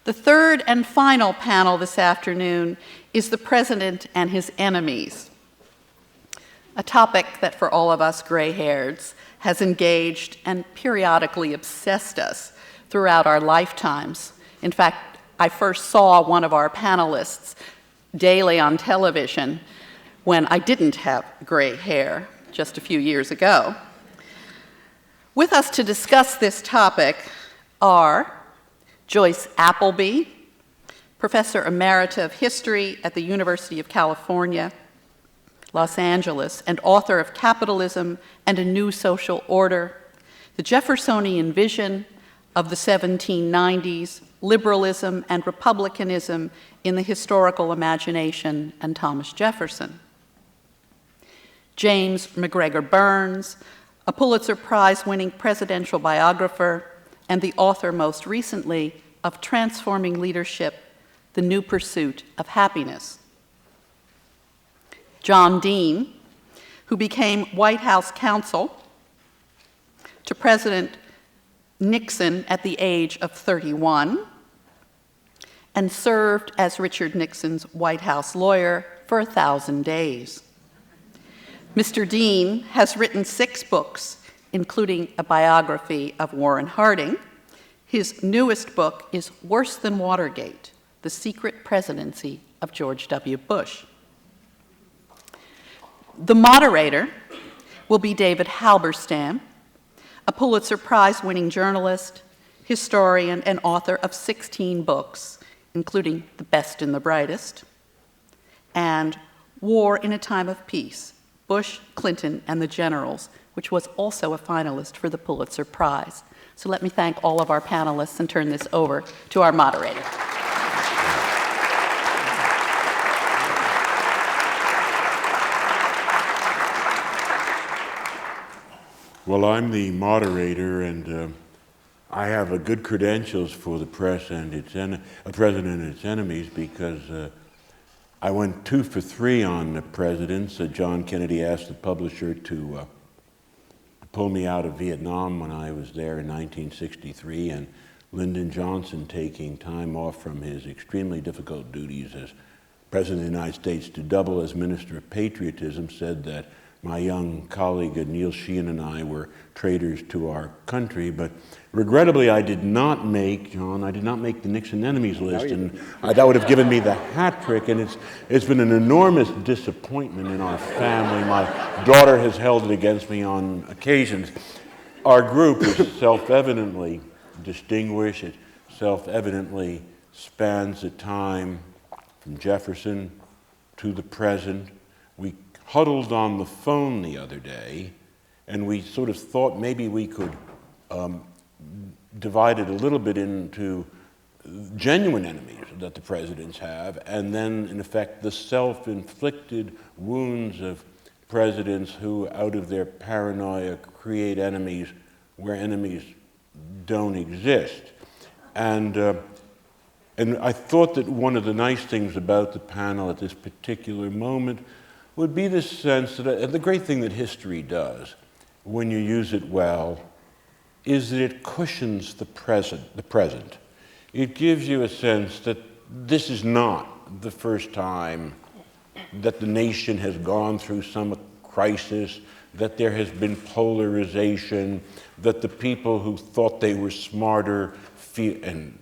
The third and final panel this afternoon is the president and his enemies, a topic that for all of us gray-haireds has engaged and periodically obsessed us throughout our lifetimes. In fact, I first saw one of our panelists daily on television when I didn't have gray hair just a few years ago. With us to discuss this topic are Joyce Appleby, Professor Emerita of History at the University of California, Los Angeles, and author of Capitalism and a New Social Order, The Jeffersonian Vision of the 1790s, Liberalism and Republicanism in the Historical Imagination, and Thomas Jefferson. James McGregor Burns, a Pulitzer Prize-winning presidential biographer and the author most recently of Transforming Leadership, The New Pursuit of Happiness. John Dean, who became White House counsel to President Nixon at the age of 31 and served as Richard Nixon's White House lawyer for 1,000 days. Mr. Dean has written 6 books, including a biography of Warren Harding. His newest book is Worse Than Watergate: The Secret Presidency of George W. Bush. The moderator will be David Halberstam, a Pulitzer Prize-winning journalist, historian, and author of 16 books, including The Best and the Brightest, and War in a Time of Peace, Bush, Clinton, and the Generals, which was also a finalist for the Pulitzer Prize. So let me thank all of our panelists and turn this over to our moderator. Well, I'm the moderator, and I have good credentials for the press and its president and its enemies, because I went 2 for 3 on the presidents. John Kennedy asked the publisher to pull me out of Vietnam when I was there in 1963, and Lyndon Johnson, taking time off from his extremely difficult duties as President of the United States to double as Minister of Patriotism, said that my young colleague Neil Sheehan and I were traitors to our country. But regrettably, I did not make the Nixon enemies list, and that would have given me the hat trick, and it's been an enormous disappointment in our family. My daughter has held it against me on occasions. Our group is self-evidently distinguished. It self-evidently spans the time from Jefferson to the present. We huddled on the phone the other day, and we sort of thought maybe we could divide it a little bit into genuine enemies that the presidents have, and then, in effect, the self-inflicted wounds of presidents who, out of their paranoia, create enemies where enemies don't exist. And I thought that one of the nice things about the panel at this particular moment would be this sense that the great thing that history does, when you use it well, is that it cushions the present. It gives you a sense that this is not the first time that the nation has gone through some crisis, that there has been polarization, that the people who thought they were smarter feel, and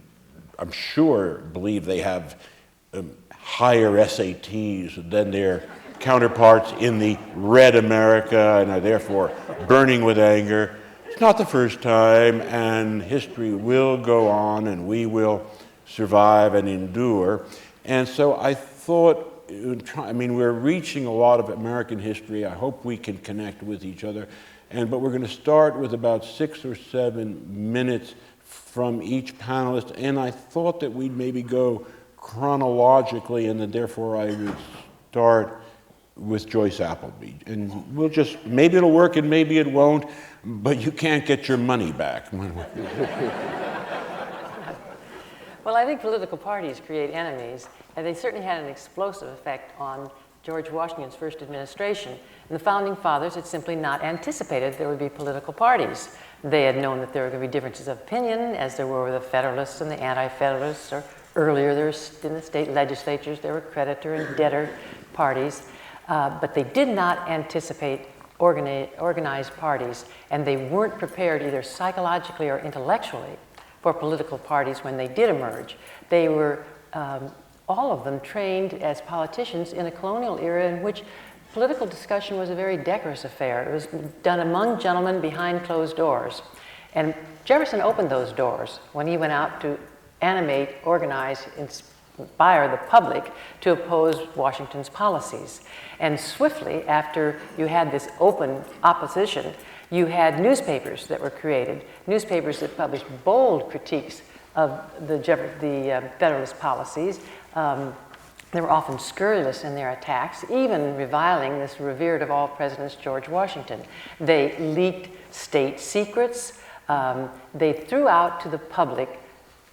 I'm sure believe they have higher SATs than their counterparts in the red America and are therefore burning with anger. It's not the first time, and history will go on, and we will survive and endure. And so I thought, we're reaching a lot of American history. I hope we can connect with each other. But we're going to start with about 6 or 7 minutes from each panelist, and I thought that we'd maybe go chronologically, and that therefore I would start with Joyce Appleby. And we'll just, maybe it'll work and maybe it won't, but you can't get your money back. Well, I think political parties create enemies, and they certainly had an explosive effect on George Washington's first administration. And the Founding Fathers had simply not anticipated there would be political parties. They had known that there were going to be differences of opinion, as there were with the Federalists and the Anti-Federalists, or earlier in the state legislatures there were creditor and debtor parties, but they did not anticipate organized parties, and they weren't prepared either psychologically or intellectually for political parties when they did emerge. They were, all of them, trained as politicians in a colonial era in which political discussion was a very decorous affair. It was done among gentlemen behind closed doors. And Jefferson opened those doors when he went out to animate, organize, inspire the public to oppose Washington's policies. And swiftly, after you had this open opposition, you had newspapers that were created, newspapers that published bold critiques of the Federalist policies. They were often scurrilous in their attacks, even reviling this revered of all presidents, George Washington. They leaked state secrets. They threw out to the public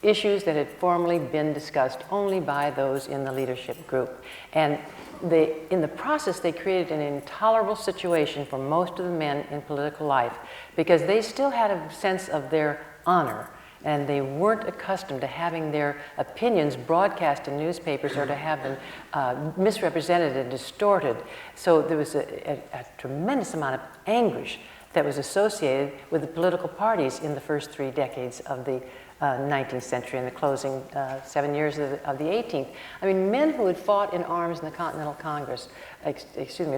issues that had formerly been discussed only by those in the leadership group. And in the process, they created an intolerable situation for most of the men in political life because they still had a sense of their honor, and they weren't accustomed to having their opinions broadcast in newspapers or to have them misrepresented and distorted. So there was a tremendous amount of anguish that was associated with the political parties in the first 3 decades of the 19th century and the closing 7 years of the 18th. I mean, men who had fought in arms in the Continental Congress, had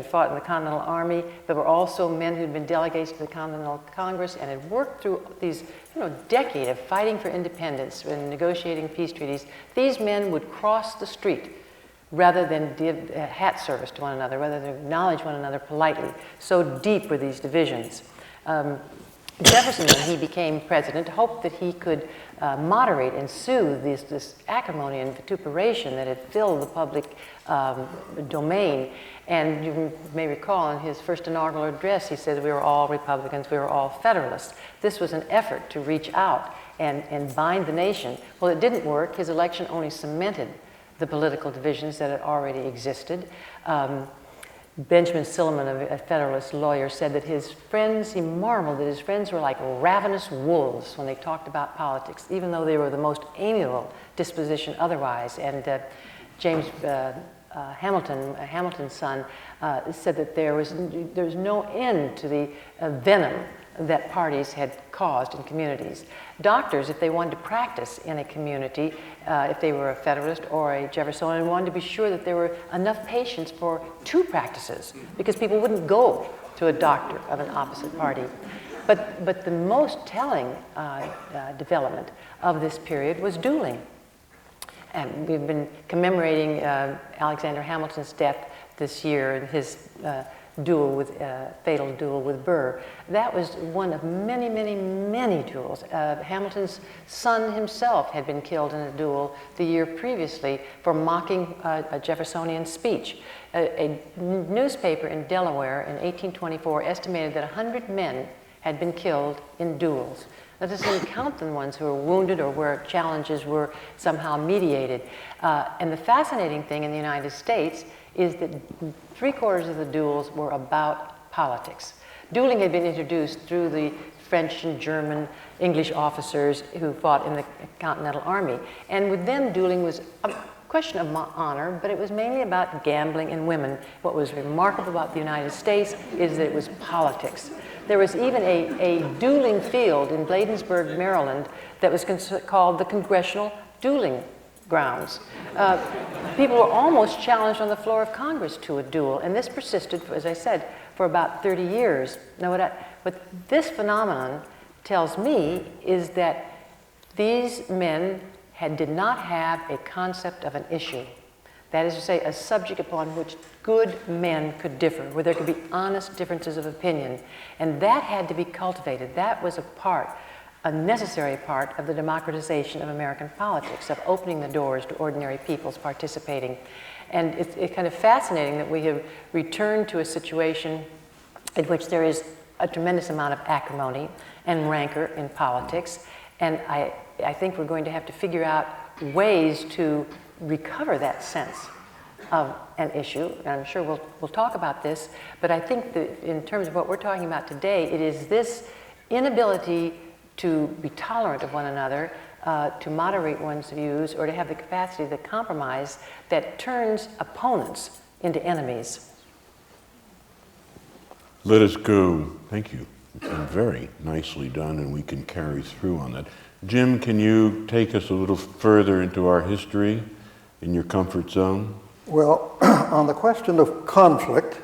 fought in the Continental Army, but were also men who'd been delegates to the Continental Congress and had worked through these, decade of fighting for independence and negotiating peace treaties. These men would cross the street rather than give hat service to one another, rather than acknowledge one another politely. So deep were these divisions. Jefferson, when he became president, hoped that he could moderate and soothe this acrimony and vituperation that had filled the public domain. And you may recall in his first inaugural address, he said we were all Republicans, we were all Federalists. This was an effort to reach out and bind the nation. Well, it didn't work. His election only cemented the political divisions that had already existed. Benjamin Silliman, a Federalist lawyer, said that his friends, he marveled that his friends were like ravenous wolves when they talked about politics, even though they were the most amiable disposition otherwise. And James Hamilton, Hamilton's son, said that there was no end to the venom that parties had caused in communities. Doctors, if they wanted to practice in a community, if they were a Federalist or a Jeffersonian, wanted to be sure that there were enough patients for 2 practices, because people wouldn't go to a doctor of an opposite party. But the most telling development of this period was dueling. And we've been commemorating Alexander Hamilton's death this year and his fatal duel with Burr. That was one of many, many, many duels. Hamilton's son himself had been killed in a duel the year previously for mocking a Jeffersonian speech. A newspaper in Delaware in 1824 estimated that 100 men had been killed in duels. That doesn't count the ones who were wounded or where challenges were somehow mediated. And the fascinating thing in the United States is that 3/4 of the duels were about politics. Dueling had been introduced through the French and German English officers who fought in the Continental Army. And with them, dueling was a question of honor, but it was mainly about gambling and women. What was remarkable about the United States is that it was politics. There was even a dueling field in Bladensburg, Maryland, that was called the Congressional Dueling Grounds. People were almost challenged on the floor of Congress to a duel, and this persisted, as I said, for about 30 years. Now, what this phenomenon tells me is that these men did not have a concept of an issue. That is to say, a subject upon which good men could differ, where there could be honest differences of opinion. And that had to be cultivated. That was a necessary part of the democratization of American politics, of opening the doors to ordinary people's participating. And it's kind of fascinating that we have returned to a situation in which there is a tremendous amount of acrimony and rancor in politics. And I think we're going to have to figure out ways to recover that sense of an issue. And I'm sure we'll talk about this, but I think that in terms of what we're talking about today, it is this inability to be tolerant of one another, to moderate one's views, or to have the capacity to compromise that turns opponents into enemies. Let us go. Thank you. It's been very nicely done, and we can carry through on that. Jim, can you take us a little further into our history in your comfort zone? Well, on the question of conflict,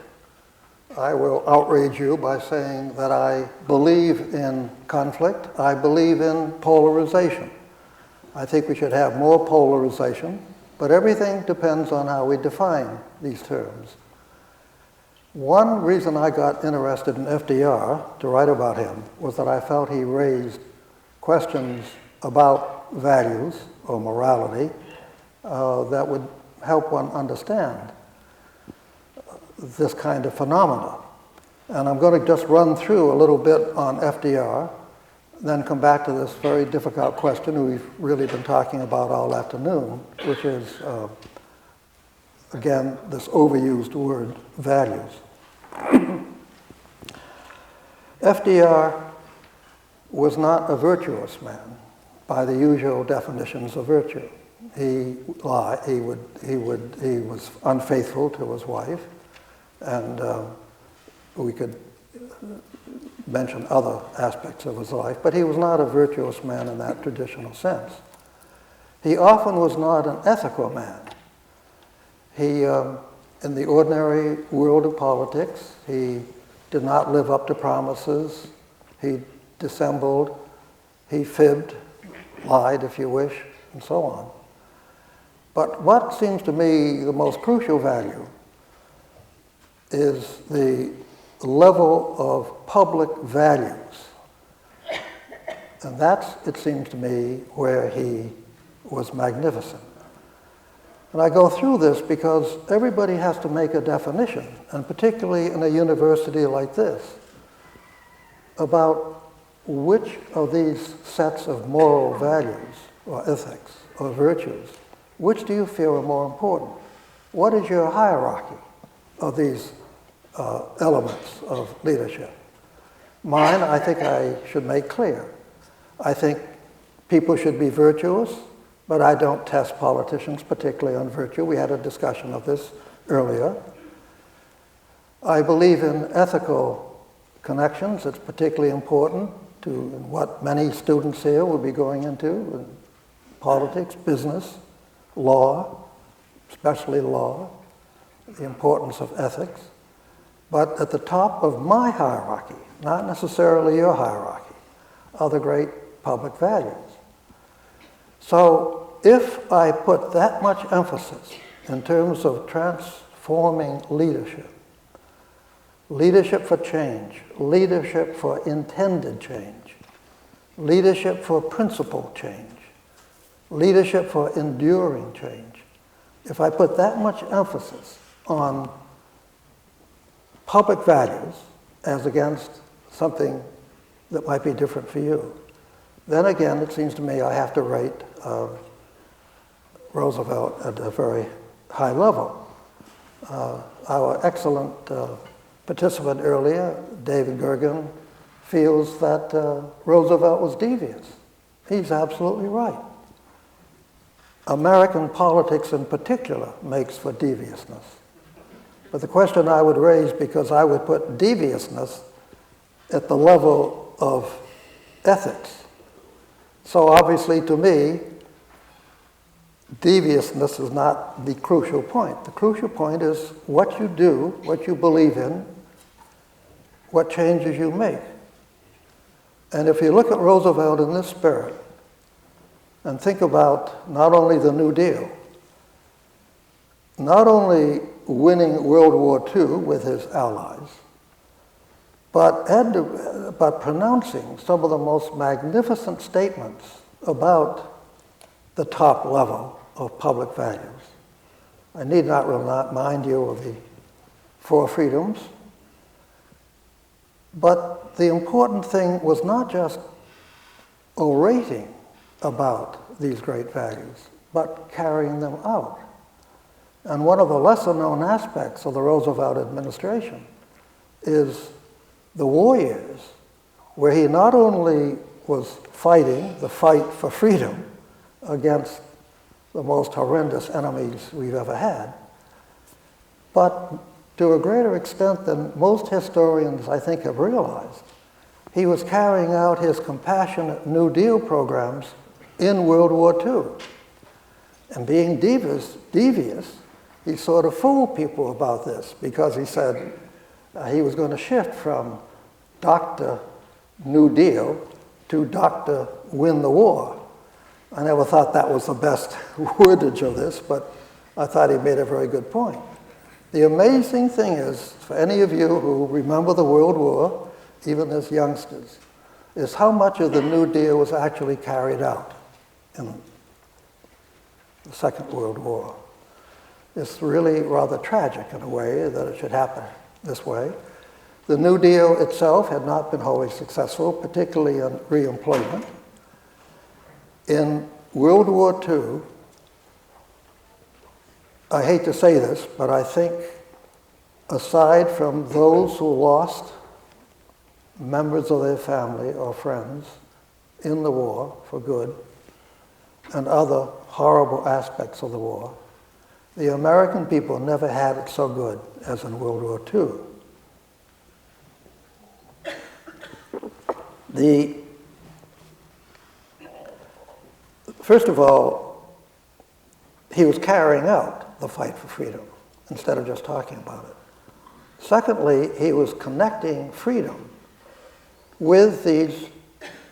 I will outrage you by saying that I believe in conflict. I believe in polarization. I think we should have more polarization, but everything depends on how we define these terms. One reason I got interested in FDR to write about him was that I felt he raised questions about values or morality that would help one understand this kind of phenomena. And I'm going to just run through a little bit on FDR, then come back to this very difficult question we've really been talking about all afternoon, which is, again, this overused word, values. FDR was not a virtuous man by the usual definitions of virtue. He lied, he was unfaithful to his wife, and we could mention other aspects of his life, but he was not a virtuous man in that traditional sense. He often was not an ethical man. He, in the ordinary world of politics, he did not live up to promises. He dissembled, he fibbed, lied, if you wish, and so on. But what seems to me the most crucial value is the level of public values. And that's, it seems to me, where he was magnificent. And I go through this because everybody has to make a definition, and particularly in a university like this, about which of these sets of moral values or ethics or virtues, which do you feel are more important? What is your hierarchy of these elements of leadership? Mine, I think I should make clear. I think people should be virtuous, but I don't test politicians particularly on virtue. We had a discussion of this earlier. I believe in ethical connections. It's particularly important to what many students here will be going into, politics, business, law, especially law, the importance of ethics. But at the top of my hierarchy, not necessarily your hierarchy, are the great public values. So if I put that much emphasis in terms of transforming leadership, leadership for change, leadership for intended change, leadership for principled change, leadership for enduring change, if I put that much emphasis on public values as against something that might be different for you, then again, it seems to me I have to rate Roosevelt at a very high level. Our excellent participant earlier, David Gergen, feels that Roosevelt was devious. He's absolutely right. American politics in particular makes for deviousness. But the question I would raise, because I would put deviousness at the level of ethics. So obviously to me, deviousness is not the crucial point. The crucial point is what you do, what you believe in, what changes you make. And if you look at Roosevelt in this spirit, and think about not only the New Deal, not only winning World War II with his allies, but pronouncing some of the most magnificent statements about the top level of public values. I need not remind you of the four freedoms, but the important thing was not just orating about these great values, but carrying them out. And one of the lesser-known aspects of the Roosevelt administration is the war years where he not only was fighting the fight for freedom against the most horrendous enemies we've ever had, but to a greater extent than most historians, I think, have realized, he was carrying out his compassionate New Deal programs in World War II. And being devious, he sort of fooled people about this because he said he was going to shift from Dr. New Deal to Dr. Win the War. I never thought that was the best wordage of this, but I thought he made a very good point. The amazing thing is, for any of you who remember the World War, even as youngsters, is how much of the New Deal was actually carried out in the Second World War. It's really rather tragic in a way that it should happen this way. The New Deal itself had not been wholly successful, particularly in reemployment. In World War II, I hate to say this, but I think aside from those who lost members of their family or friends in the war for good and other horrible aspects of the war, the American people never had it so good as in World War II. First of all, he was carrying out the fight for freedom instead of just talking about it. Secondly, he was connecting freedom with these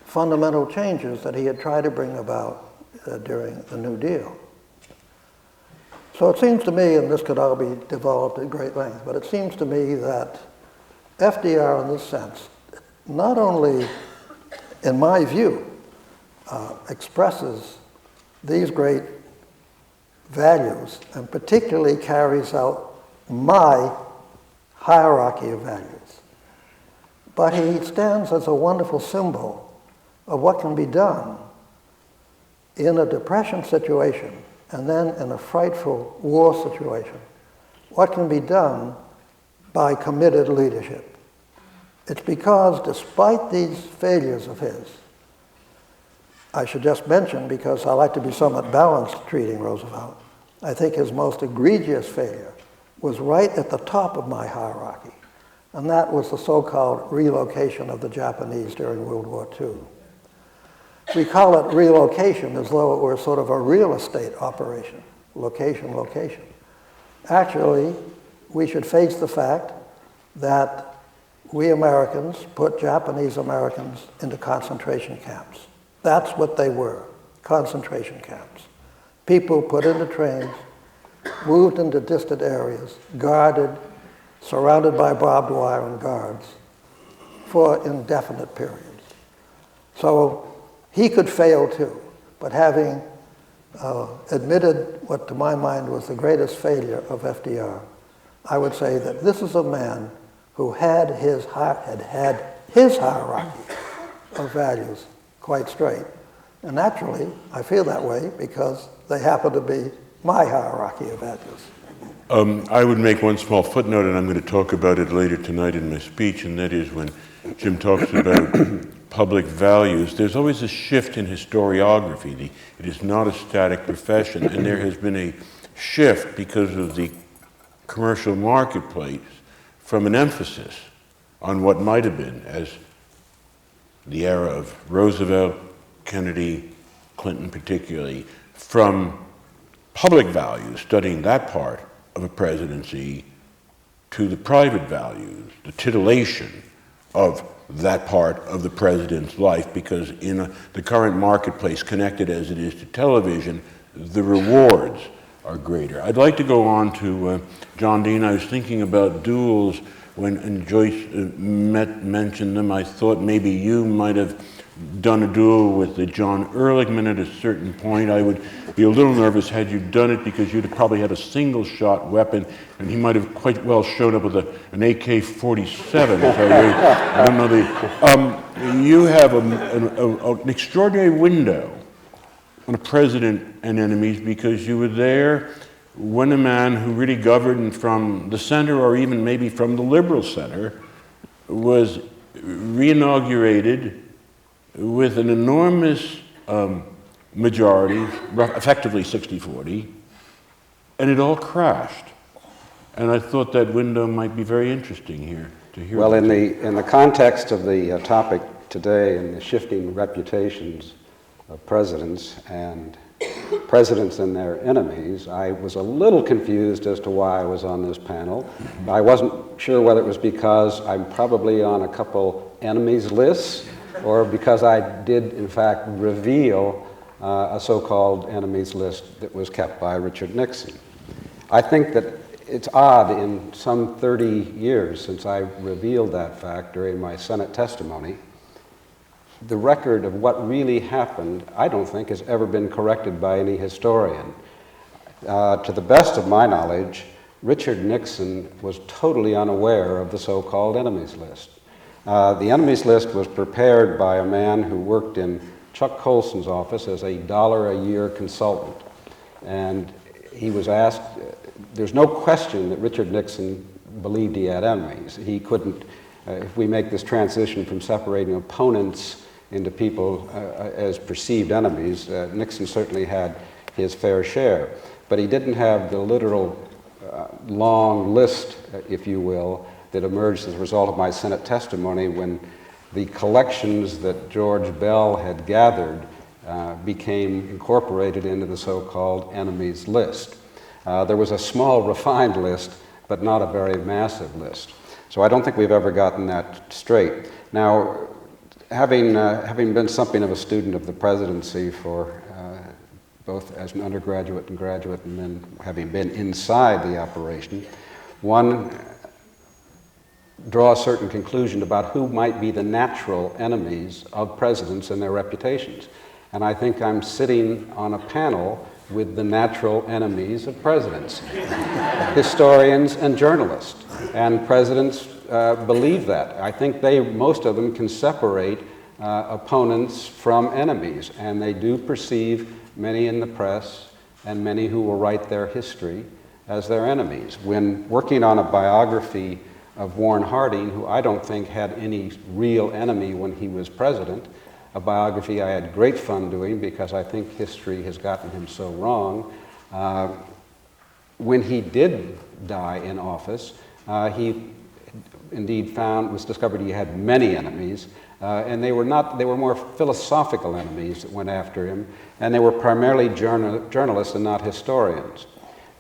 fundamental changes that he had tried to bring about during the New Deal. So it seems to me, and this could all be developed at great length, but it seems to me that FDR, in this sense, not only, in my view, expresses these great values and particularly carries out my hierarchy of values, but he stands as a wonderful symbol of what can be done in a depression situation and then in a frightful war situation, what can be done by committed leadership. It's because despite these failures of his, I should just mention, because I like to be somewhat balanced treating Roosevelt, I think his most egregious failure was right at the top of my hierarchy, and that was the so-called relocation of the Japanese during World War II. We call it relocation as though it were sort of a real estate operation, location. Actually, we should face the fact that we Americans put Japanese Americans into concentration camps. That's what they were, concentration camps. People put into trains, moved into distant areas, guarded, surrounded by barbed wire and guards for indefinite periods. So he could fail too, but having admitted what to my mind was the greatest failure of FDR, I would say that this is a man who had his hierarchy of values quite straight. And naturally, I feel that way because they happen to be my hierarchy of values. I would make one small footnote, and I'm going to talk about it later tonight in my speech, and that is when Jim talks about public values, there's always a shift in historiography. It is not a static profession, and there has been a shift because of the commercial marketplace from an emphasis on what might have been, as the era of Roosevelt, Kennedy, Clinton particularly, from public values, studying that part of a presidency, to the private values, the titillation of that part of the president's life, because in the current marketplace, connected as it is to television, the rewards are greater. I'd like to go on to John Dean. I was thinking about duels when Joyce mentioned them. I thought maybe you might have done a duel with John Ehrlichman at a certain point. I would be a little nervous had you done it, because you'd have probably had a single-shot weapon, and he might have quite well showed up with an AK-47. I don't know you have an extraordinary window on a president and enemies, because you were there when a man who really governed from the center, or even maybe from the liberal center, was reinaugurated with an enormous majority, effectively 60-40, and it all crashed. And I thought that window might be very interesting here to hear. Well, in the context of the topic today and the shifting reputations of presidents and presidents and their enemies, I was a little confused as to why I was on this panel. I wasn't sure whether it was because I'm probably on a couple enemies lists or because I did, in fact, reveal a so-called enemies list that was kept by Richard Nixon. I think that it's odd, in some 30 years since I revealed that fact during my Senate testimony, the record of what really happened, I don't think, has ever been corrected by any historian. To the best of my knowledge, Richard Nixon was totally unaware of the so-called enemies list. The enemies list was prepared by a man who worked in Chuck Colson's office as a $1-a-year consultant. And he was asked, there's no question that Richard Nixon believed he had enemies. He couldn't, if we make this transition from separating opponents into people as perceived enemies, Nixon certainly had his fair share. But he didn't have the literal long list, if you will, that emerged as a result of my Senate testimony when the collections that George Bell had gathered became incorporated into the so-called enemies list. There was a small refined list, but not a very massive list. So I don't think we've ever gotten that straight. Now, having been something of a student of the presidency for both as an undergraduate and graduate, and then having been inside the operation, one draws a certain conclusion about who might be the natural enemies of presidents and their reputations. And I think I'm sitting on a panel with the natural enemies of presidents, historians and journalists. And presidents believe that. I think most of them can separate opponents from enemies, and they do perceive many in the press and many who will write their history as their enemies. When working on a biography of Warren Harding, who I don't think had any real enemy when he was president, a biography I had great fun doing because I think history has gotten him so wrong. When he did die in office, he indeed discovered he had many enemies, and they were more philosophical enemies that went after him, and they were primarily journalists and not historians.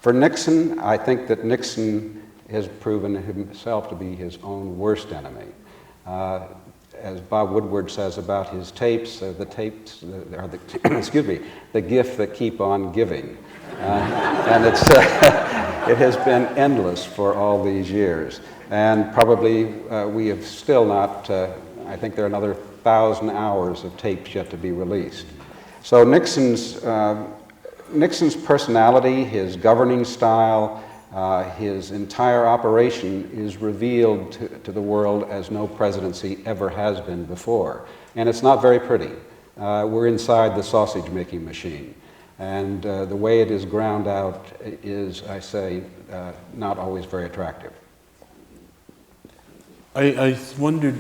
For Nixon, I think that Nixon has proven himself to be his own worst enemy. As Bob Woodward says about his tapes, the tapes are the gift that keep on giving. And it has been endless for all these years. And probably we have still not, I think there are another 1,000 hours of tapes yet to be released. So Nixon's personality, his governing style, his entire operation is revealed to the world as no presidency ever has been before. And it's not very pretty. We're inside the sausage-making machine. And the way it is ground out is, I say, not always very attractive. I wondered,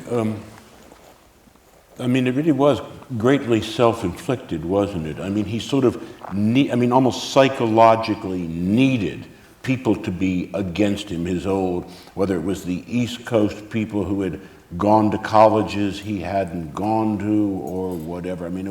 I mean, it really was greatly self-inflicted, wasn't it? I mean, he sort of, almost psychologically needed people to be against him, whether it was the East Coast people who had gone to colleges he hadn't gone to or whatever. I mean,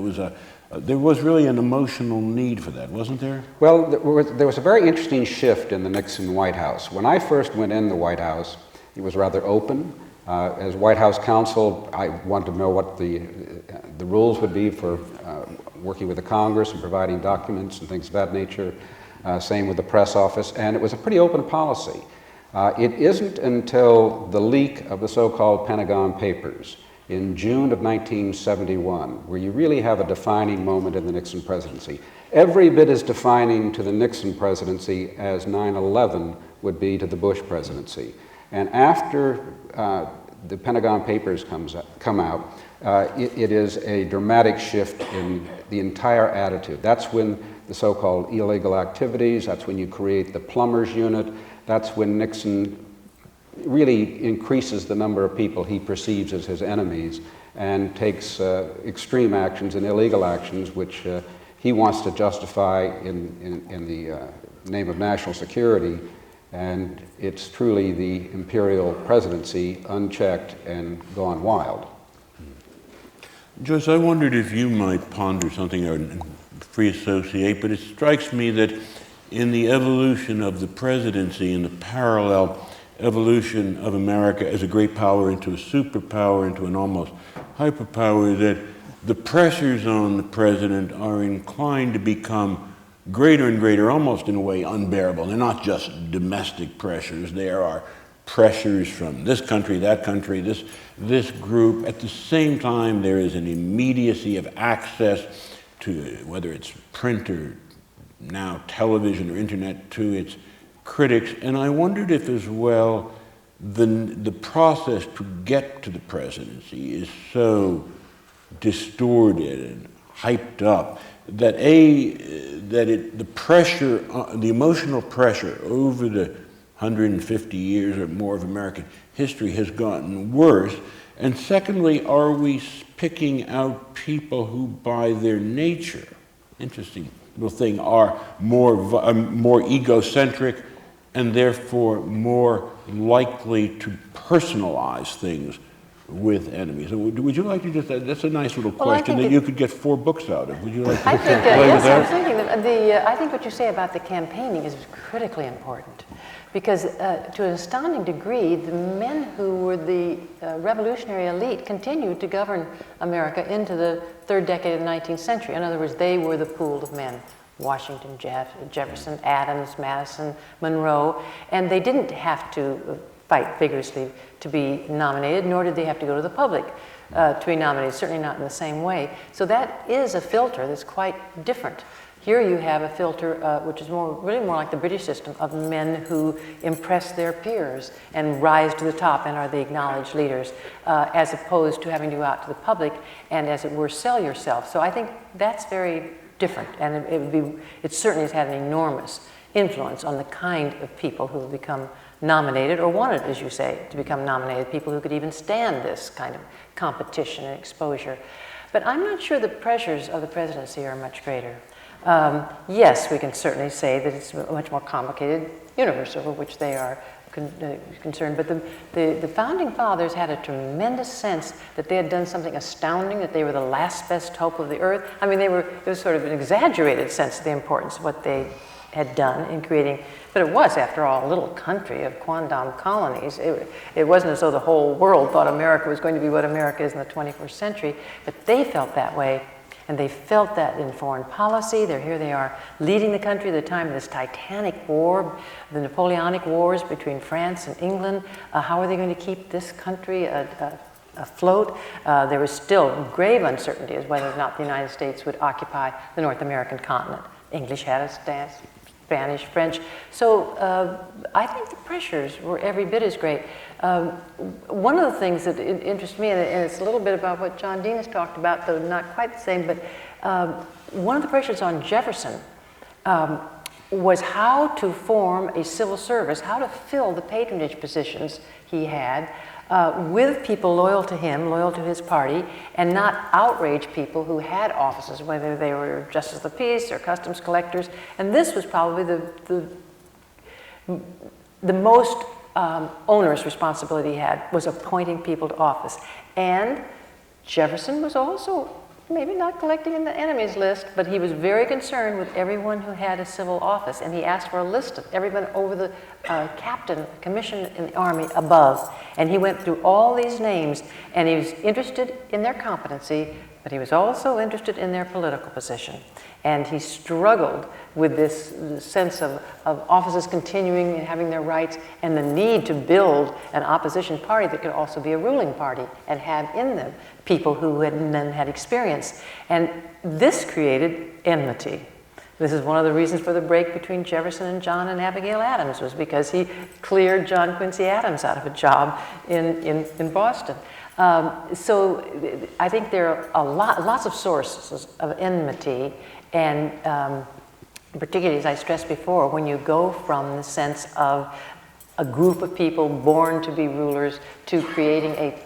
there was really an emotional need for that, wasn't there? Well, there was a very interesting shift in the Nixon White House. When I first went in the White House, it was rather open. As White House counsel, I wanted to know what the rules would be for working with the Congress and providing documents and things of that nature. Same with the press office, and it was a pretty open policy. It isn't until the leak of the so-called Pentagon Papers in June of 1971 where you really have a defining moment in the Nixon presidency. Every bit as defining to the Nixon presidency as 9/11 would be to the Bush presidency. And after the Pentagon Papers come out, it is a dramatic shift in the entire attitude. That's when the so-called illegal activities, that's when you create the plumbers unit, that's when Nixon really increases the number of people he perceives as his enemies and takes extreme actions and illegal actions which he wants to justify in the name of national security. And it's truly the imperial presidency unchecked and gone wild. Joyce, I wondered if you might ponder something or free associate, but it strikes me that in the evolution of the presidency and the parallel evolution of America as a great power into a superpower, into an almost hyperpower, that the pressures on the president are inclined to become greater and greater, almost in a way unbearable. They're not just domestic pressures. There are pressures from this country, that country, this group. At the same time, there is an immediacy of access to, whether it's print or now television or internet, to its critics. And I wondered if as well the process to get to the presidency is so distorted and hyped up that the pressure, the emotional pressure over the 150 years or more of American history has gotten worse. And secondly, are we picking out people who by their nature, interesting little thing, are more egocentric and therefore more likely to personalize things with enemies? So would you like to just, that's a nice little question that you could get 4 books out of. Would you like to play with yes, that? I was thinking that I think what you say about the campaigning is critically important, because to an astounding degree, the men who were the revolutionary elite continued to govern America into the 3rd decade of the 19th century. In other words, they were the pool of men. Washington, Jefferson, Adams, Madison, Monroe, and they didn't have to fight vigorously to be nominated, nor did they have to go to the public to be nominated, certainly not in the same way. So that is a filter that's quite different. Here you have a filter which is really more like the British system of men who impress their peers and rise to the top and are the acknowledged leaders, as opposed to having to go out to the public and, as it were, sell yourself. So I think that's very different, and it certainly has had an enormous influence on the kind of people who have become nominated, or wanted, as you say, to become nominated, people who could even stand this kind of competition and exposure. But I'm not sure the pressures of the presidency are much greater. Yes, we can certainly say that it's a much more complicated universe over which they are concerned, but the Founding Fathers had a tremendous sense that they had done something astounding, that they were the last best hope of the earth. I mean, it was sort of an exaggerated sense of the importance of what they had done in creating, but it was, after all, a little country of quondam colonies. It wasn't as though the whole world thought America was going to be what America is in the 21st century, but they felt that way. And they felt that in foreign policy. Here they are leading the country at the time of this titanic war, the Napoleonic Wars between France and England. How are they going to keep this country afloat? There was still grave uncertainty as whether or not the United States would occupy the North American continent. English had a stance, Spanish, French. So I think the pressures were every bit as great. One of the things that interests me, and it's a little bit about what John Dean has talked about, though not quite the same, but one of the pressures on Jefferson was how to form a civil service, how to fill the patronage positions he had with people loyal to him, loyal to his party, and not outrage people who had offices, whether they were justice of the peace or customs collectors. And this was probably the most onerous responsibility he had, was appointing people to office. And Jefferson was also maybe not collecting in the enemies list, but he was very concerned with everyone who had a civil office, and he asked for a list of everyone over the captain, commission in the army above, and he went through all these names, and he was interested in their competency, but he was also interested in their political position. And he struggled with this sense of offices continuing and having their rights, and the need to build an opposition party that could also be a ruling party and have in them people who then had experience. And this created enmity. This is one of the reasons for the break between Jefferson and John and Abigail Adams, was because he cleared John Quincy Adams out of a job in Boston. So I think there are lots of sources of enmity, and particularly, as I stressed before, when you go from the sense of a group of people born to be rulers to creating a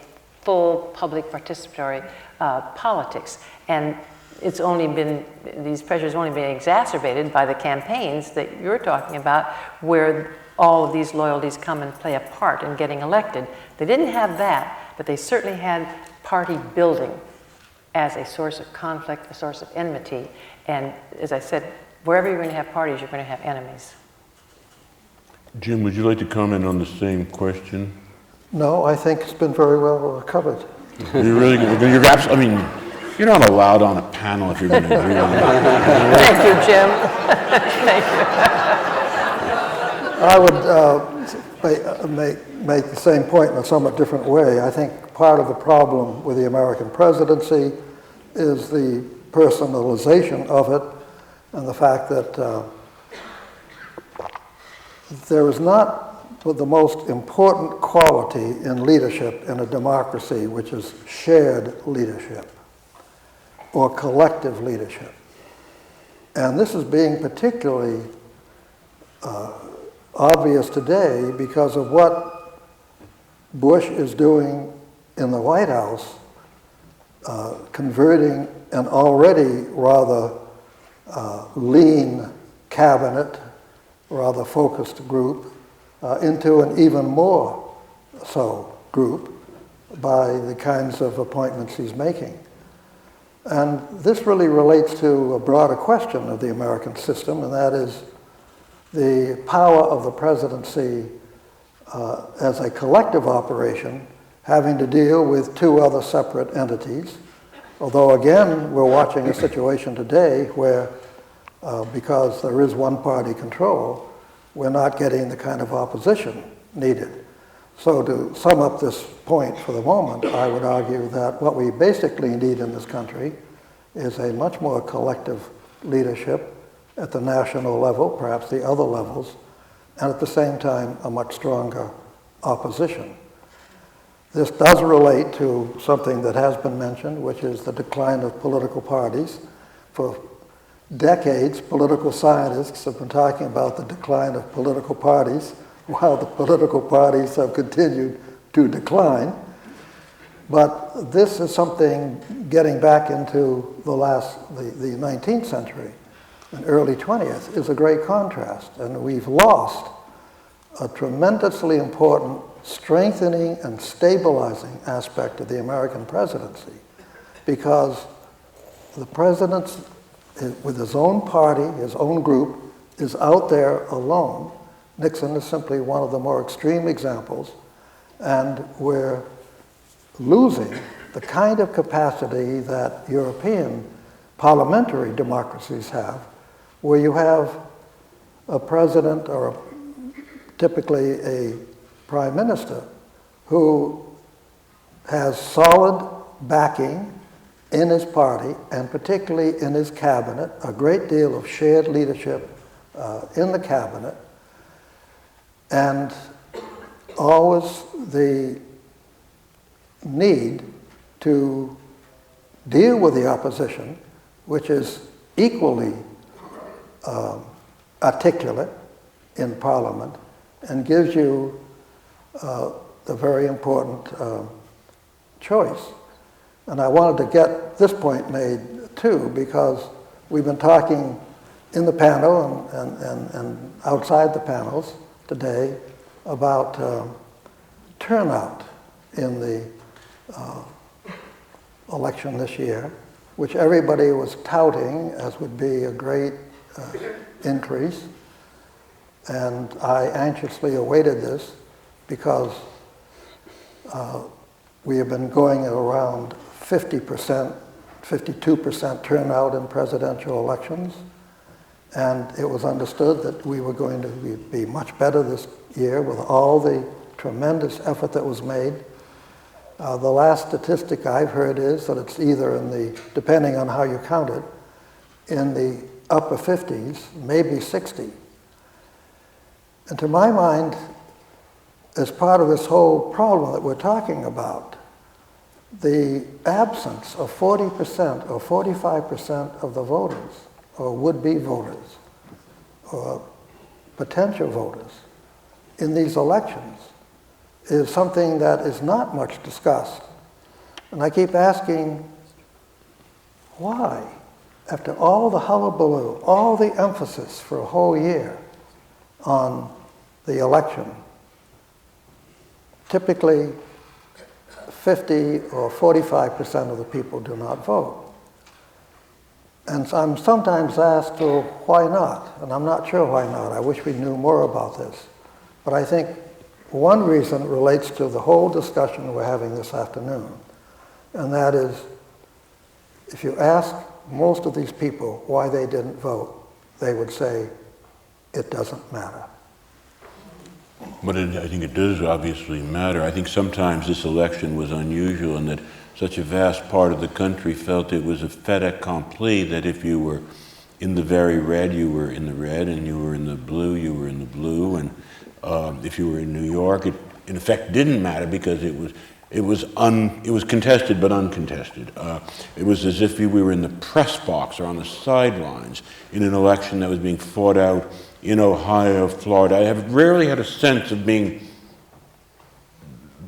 full public participatory politics. And it's only been, these pressures have only been exacerbated by the campaigns that you're talking about, where all of these loyalties come and play a part in getting elected. They didn't have that, but they certainly had party building as a source of conflict, a source of enmity. And as I said, wherever you're going to have parties, you're going to have enemies. Jim, would you like to comment on the same question? No, I think it's been very well covered. You're really good. I mean, you're not allowed on a panel if you're going to agree on it. Thank you, Jim. Thank you. I would make the same point in a somewhat different way. I think part of the problem with the American presidency is the personalization of it and the fact that there is not the most important quality in leadership in a democracy, which is shared leadership or collective leadership. And this is being particularly obvious today because of what Bush is doing in the White House, converting an already rather lean cabinet, rather focused group, into an even more so group by the kinds of appointments he's making. And this really relates to a broader question of the American system, and that is the power of the presidency as a collective operation having to deal with two other separate entities. Although again, we're watching a situation today where because there is one-party control, we're not getting the kind of opposition needed. So to sum up this point for the moment, I would argue that what we basically need in this country is a much more collective leadership at the national level, perhaps the other levels, and at the same time, a much stronger opposition. This does relate to something that has been mentioned, which is the decline of political parties. For decades, political scientists have been talking about the decline of political parties, while the political parties have continued to decline. But this is something getting back into the 19th century and early 20th is a great contrast. And we've lost a tremendously important strengthening and stabilizing aspect of the American presidency because the president, with his own party, his own group, is out there alone. Nixon is simply one of the more extreme examples, and we're losing the kind of capacity that European parliamentary democracies have, where you have a president or typically a prime minister who has solid backing in his party and particularly in his cabinet, a great deal of shared leadership in the cabinet, and always the need to deal with the opposition, which is equally articulate in Parliament and gives you the very important choice. And I wanted to get this point made too, because we've been talking in the panel and outside the panels today about turnout in the election this year, which everybody was touting as would be a great increase. And I anxiously awaited this because we have been going at around 50%, 52% turnout in presidential elections. And it was understood that we were going to be much better this year with all the tremendous effort that was made. The last statistic I've heard is that it's either in the, depending on how you count it, in the upper 50s, maybe 60. And to my mind, as part of this whole problem that we're talking about, the absence of 40% or 45% of the voters, or would-be voters, or potential voters, in these elections is something that is not much discussed. And I keep asking, why? After all the hullabaloo, all the emphasis for a whole year on the election, typically 50 or 45% of the people do not vote. And so I'm sometimes asked, well, why not? And I'm not sure why not. I wish we knew more about this. But I think one reason relates to the whole discussion we're having this afternoon. And that is, if you ask most of these people why they didn't vote, they would say, it doesn't matter. But I think it does obviously matter. I think sometimes this election was unusual in that such a vast part of the country felt it was a fait accompli, that if you were in the very red, you were in the red, and you were in the blue, you were in the blue, and if you were in New York, it in effect didn't matter because it was contested but uncontested. It was as if we were in the press box or on the sidelines in an election that was being fought out in Ohio, Florida. I have rarely had a sense of being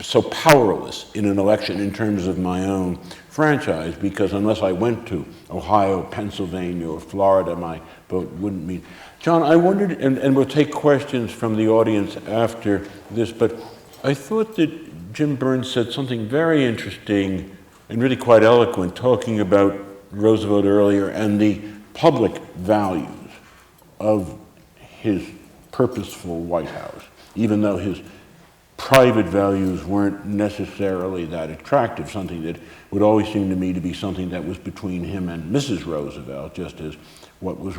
so powerless in an election in terms of my own franchise, because unless I went to Ohio, Pennsylvania, or Florida, my vote wouldn't mean. John, I wondered, and we'll take questions from the audience after this, but I thought that Jim Burns said something very interesting and really quite eloquent, talking about Roosevelt earlier and the public values of his purposeful White House, even though his private values weren't necessarily that attractive, something that would always seem to me to be something that was between him and Mrs. Roosevelt, just as what was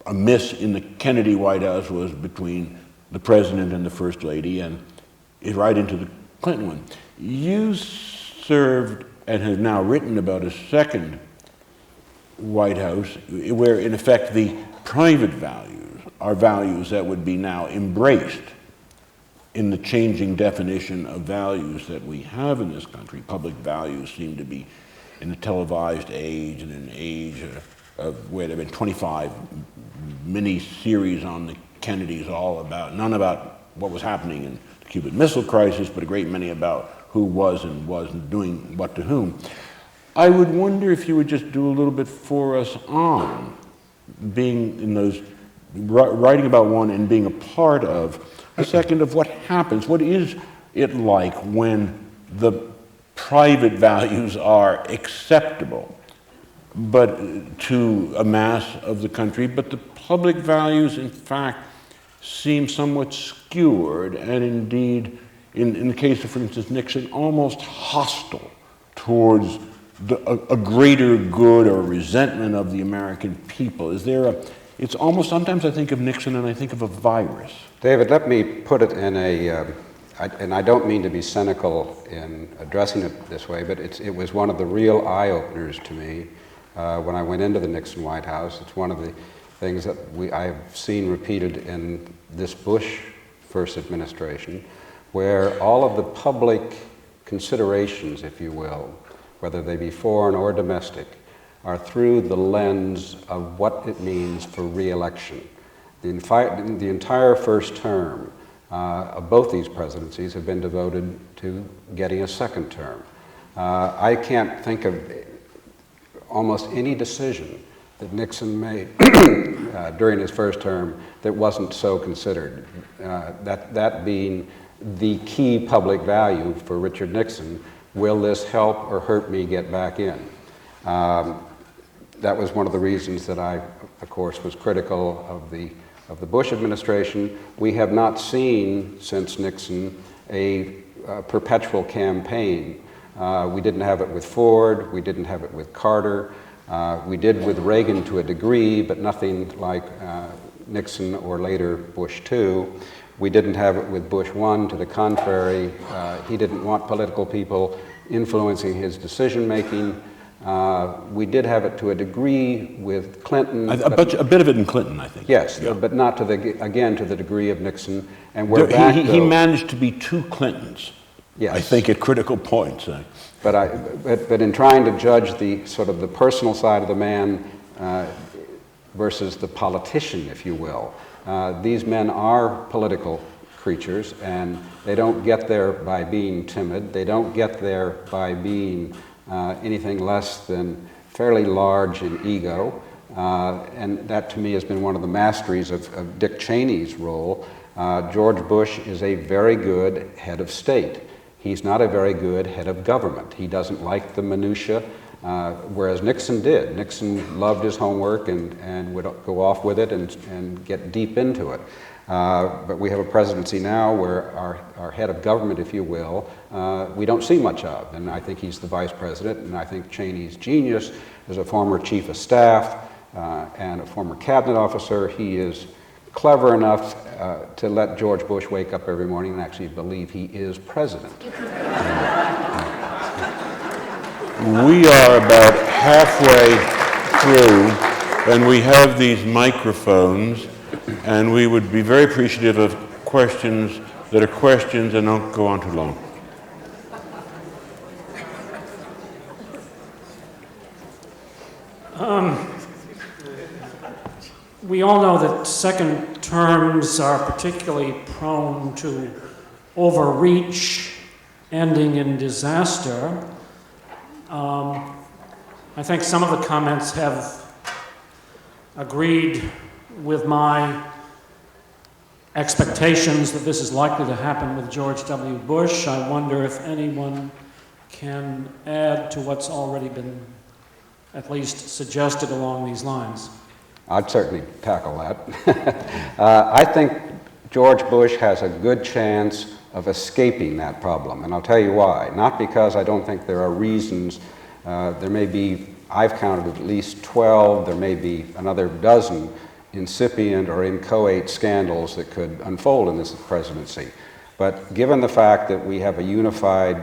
amiss in the Kennedy White House was between the president and the first lady, and right into the Clinton one. You served and have now written about a second White House where, in effect, the private values are values that would be now embraced in the changing definition of values that we have in this country. Public values seem to be in a televised age and an age of where there have been 25 mini-series on the Kennedys, all about, none about what was happening in the Cuban Missile Crisis, but a great many about who was and wasn't doing what to whom. I would wonder if you would just do a little bit for us on being in those, writing about one and being a part of a second of what happens. What is it like when the private values are acceptable but to a mass of the country, but the public values, in fact, seem somewhat skewered, and indeed, in the case of, for instance, Nixon, almost hostile towards a greater good or resentment of the American people? Is there it's almost, sometimes I think of Nixon and I think of a virus. David, let me put it in and I don't mean to be cynical in addressing it this way, but it was one of the real eye-openers to me when I went into the Nixon White House. It's one of the things that I've seen repeated in this Bush first administration, where all of the public considerations, if you will, whether they be foreign or domestic, are through the lens of what it means for re-election. The entire first term of both these presidencies have been devoted to getting a second term. I can't think of almost any decision that Nixon made during his first term that wasn't so considered. That being the key public value for Richard Nixon: will this help or hurt me get back in? That was one of the reasons that I, of course, was critical of the Bush administration. We have not seen since Nixon a perpetual campaign. We didn't have it with Ford. We didn't have it with Carter. We did with Reagan to a degree, but nothing like Nixon or later Bush II. We didn't have it with Bush I. To the contrary, he didn't want political people influencing his decision-making. We did have it to a degree with Clinton. A bit of it in Clinton, I think. Yes, yeah. But not to the degree of Nixon. And we're back, he managed to be two Clintons, yes, I think, at critical points. But in trying to judge the sort of the personal side of the man, versus the politician, if you will. These men are political creatures, and they don't get there by being timid. They don't get there by being anything less than fairly large in ego. And that, to me, has been one of the masteries of Dick Cheney's role. George Bush is a very good head of state. He's not a very good head of government. He doesn't like the minutia, whereas Nixon did. Nixon loved his homework and would go off with it and get deep into it. But we have a presidency now where our head of government, if you will, we don't see much of. And I think he's the vice president, and I think Cheney's genius as a former chief of staff and a former cabinet officer. He is clever enough to let George Bush wake up every morning and actually believe he is president. We are about halfway through, and we have these microphones, and we would be very appreciative of questions that are questions and don't go on too long. We all know that second terms are particularly prone to overreach, ending in disaster. I think some of the comments have agreed with my expectations that this is likely to happen with George W. Bush. I wonder if anyone can add to what's already been at least suggested along these lines. I'd certainly tackle that. I think George Bush has a good chance of escaping that problem, and I'll tell you why. Not because I don't think there are reasons. There may be, I've counted at least 12, there may be another dozen incipient or inchoate scandals that could unfold in this presidency. But given the fact that we have a unified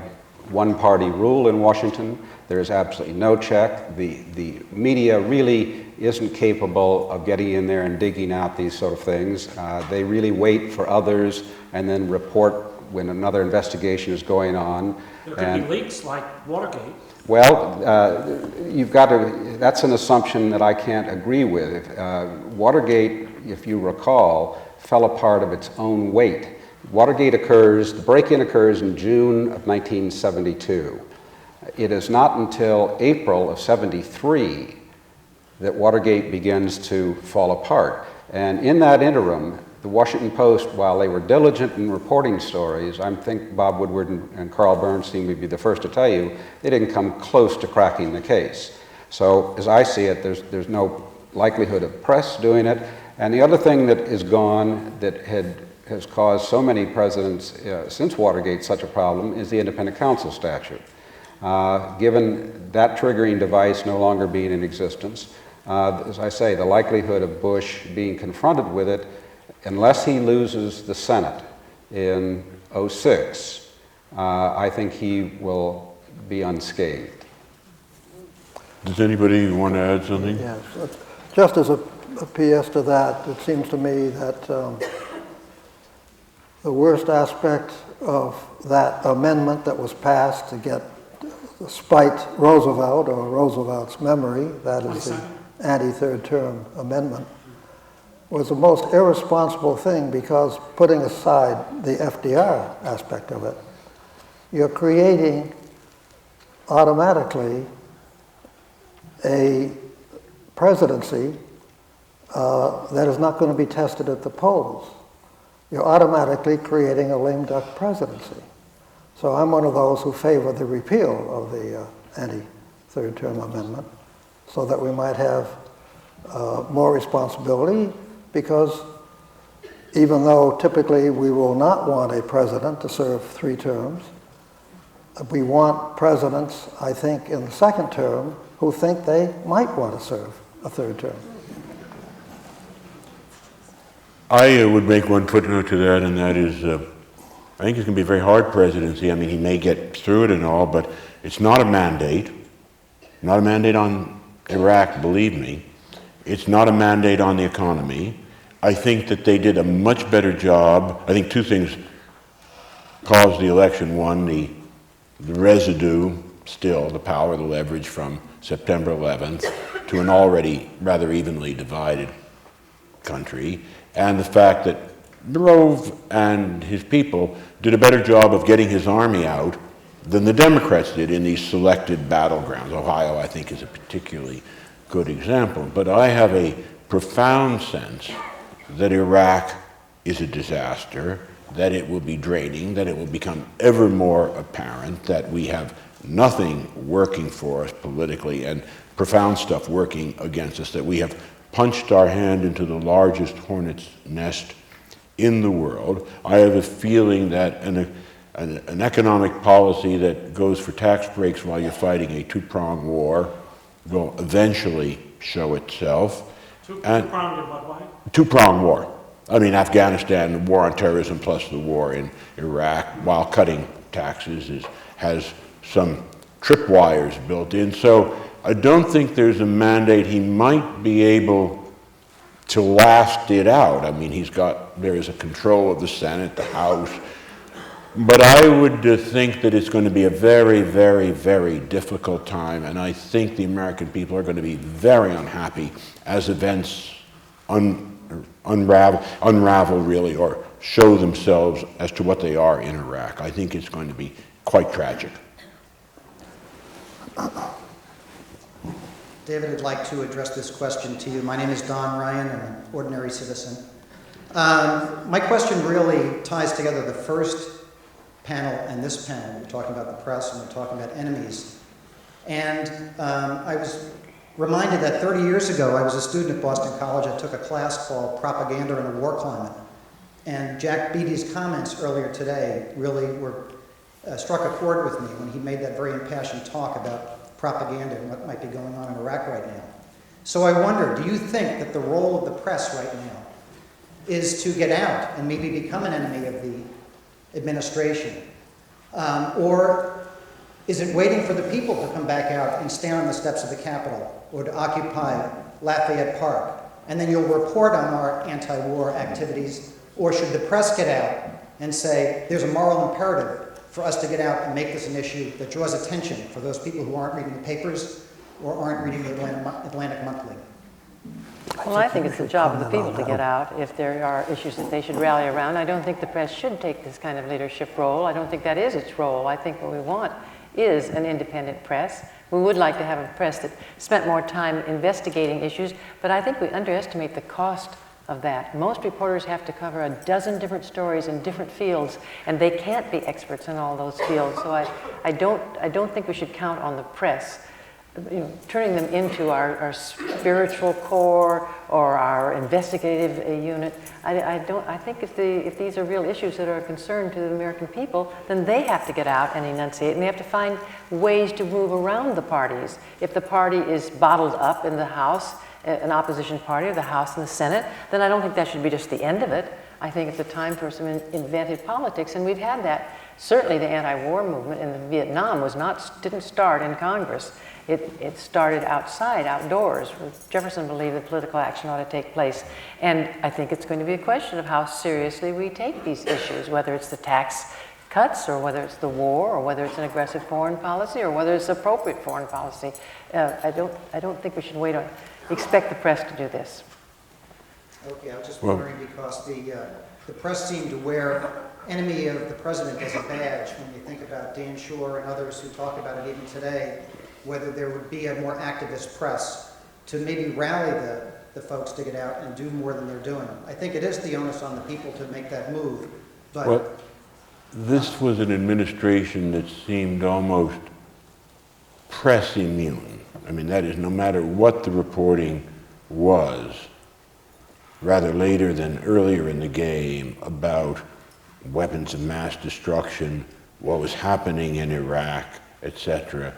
one-party rule in Washington, there is absolutely no check. The media really isn't capable of getting in there and digging out these sort of things. They really wait for others and then report when another investigation is going on. There could be leaks like Watergate. Well, you've got to, that's an assumption that I can't agree with. Watergate, if you recall, fell apart of its own weight. Watergate occurs, the break-in occurs in June of 1972. It is not until April of 73 that Watergate begins to fall apart. And in that interim, the Washington Post, while they were diligent in reporting stories, I think Bob Woodward and Carl Bernstein would be the first to tell you, they didn't come close to cracking the case. So as I see it, there's no likelihood of press doing it. And the other thing that is gone that has caused so many presidents since Watergate such a problem is the independent counsel statute. Given that triggering device no longer being in existence, as I say, the likelihood of Bush being confronted with it, unless he loses the Senate in '06, I think he will be unscathed. Does anybody want to add something? Yes. Just as a PS to that, it seems to me that the worst aspect of that amendment that was passed to get spite Roosevelt or Roosevelt's memory, that is the anti-third term amendment, was the most irresponsible thing, because putting aside the FDR aspect of it, you're creating automatically a presidency that is not going to be tested at the polls. You're automatically creating a lame duck presidency. So I'm one of those who favor the repeal of the anti-third term amendment, so that we might have more responsibility, because even though typically we will not want a president to serve 3 terms, we want presidents, I think, in the second term who think they might want to serve a 3rd term. I would make one footnote to that, and that is, I think it's going to be a very hard presidency. I mean, he may get through it and all, but it's not a mandate. Not a mandate on Iraq, believe me. It's not a mandate on the economy. I think that they did a much better job. I think 2 things caused the election. One, the residue, still, the power, the leverage from September 11th to an already rather evenly divided country, and the fact that Rove and his people did a better job of getting his army out than the Democrats did in these selected battlegrounds. Ohio, I think, is a particularly good example. But I have a profound sense that Iraq is a disaster, that it will be draining, that it will become ever more apparent that we have nothing working for us politically and profound stuff working against us, that we have punched our hand into the largest hornet's nest in the world. I have a feeling that an economic policy that goes for tax breaks while you're fighting a two-pronged war will eventually show itself. Two-pronged in what way? Two-pronged war. I mean, Afghanistan, the war on terrorism, plus the war in Iraq, while cutting taxes, has some tripwires built in. So I don't think there's a mandate. He might be able to last it out. I mean, there is a control of the Senate, the House. But I would think that it's going to be a very, very, very difficult time, and I think the American people are going to be very unhappy as events unravel really, or show themselves as to what they are in Iraq. I think it's going to be quite tragic. David, I'd like to address this question to you. My name is Don Ryan. I'm an ordinary citizen. My question really ties together the first panel and this panel. We're talking about the press and we're talking about enemies. And I was reminded that 30 years ago, I was a student at Boston College. I took a class called Propaganda in a War Climate. And Jack Beatty's comments earlier today really struck a chord with me when he made that very impassioned talk about propaganda and what might be going on in Iraq right now. So I wonder, do you think that the role of the press right now is to get out and maybe become an enemy of the administration? Or is it waiting for the people to come back out and stand on the steps of the Capitol or to occupy Lafayette Park? And then you'll report on our anti-war activities? Or should the press get out and say, there's a moral imperative for us to get out and make this an issue that draws attention for those people who aren't reading the papers or aren't reading the Atlantic Monthly? Well, I think it's the job of the people to get out if there are issues that they should rally around. I don't think the press should take this kind of leadership role. I don't think that is its role. I think what we want is an independent press. We would like to have a press that spent more time investigating issues, but I think we underestimate the cost of that. Most reporters have to cover a dozen different stories in different fields, and they can't be experts in all those fields. So I don't think we should count on the press, turning them into our spiritual core or our investigative unit. I think if these are real issues that are a concern to the American people, then they have to get out and enunciate, and they have to find ways to move around the parties. If the party is bottled up in the House, an opposition party, or the House and the Senate, then I don't think that should be just the end of it. I think it's a time for some inventive politics, and we've had that. Certainly the anti-war movement in Vietnam didn't start in Congress. It started outside, outdoors, where Jefferson believed that political action ought to take place. And I think it's going to be a question of how seriously we take these issues, whether it's the tax cuts, or whether it's the war, or whether it's an aggressive foreign policy, or whether it's appropriate foreign policy. I don't think we should expect the press to do this. Okay, I was just wondering because the press seemed to wear enemy of the president as a badge when you think about Dan Shore and others who talk about it even today, whether there would be a more activist press to maybe rally the folks to get out and do more than they're doing. I think it is the onus on the people to make that move. But well, this was an administration that seemed almost press immune. I mean, that is, no matter what the reporting was, rather later than earlier in the game, about weapons of mass destruction, what was happening in Iraq, etc.,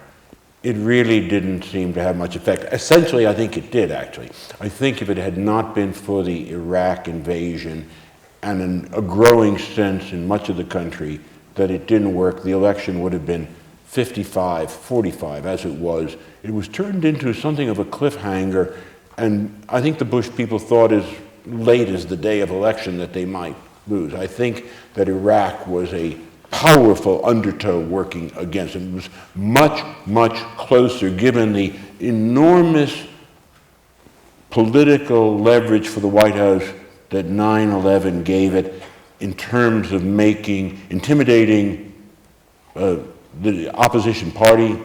it really didn't seem to have much effect. Essentially, I think it did, actually. I think if it had not been for the Iraq invasion and a growing sense in much of the country that it didn't work, the election would have been 55-45, as it was. It was turned into something of a cliffhanger, and I think the Bush people thought as late as the day of election that they might lose. I think that Iraq was a powerful undertow working against him. It was much, much closer, given the enormous political leverage for the White House that 9/11 gave it in terms of intimidating the opposition party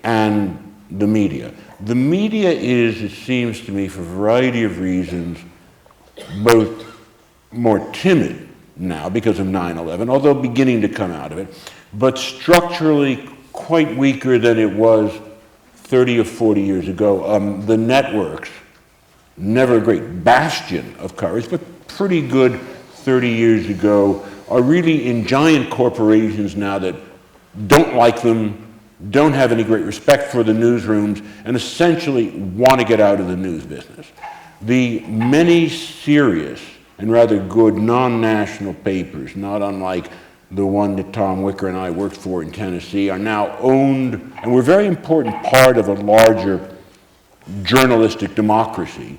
and the media. The media is, it seems to me, for a variety of reasons, both more timid now because of 9/11, although beginning to come out of it, but structurally quite weaker than it was 30 or 40 years ago. The networks, never a great bastion of courage, but pretty good 30 years ago, are really in giant corporations now that don't like them, don't have any great respect for the newsrooms, and essentially want to get out of the news business. The many serious and rather good non-national papers, not unlike the one that Tom Wicker and I worked for in Tennessee, are now owned, and we're a very important part of a larger journalistic democracy,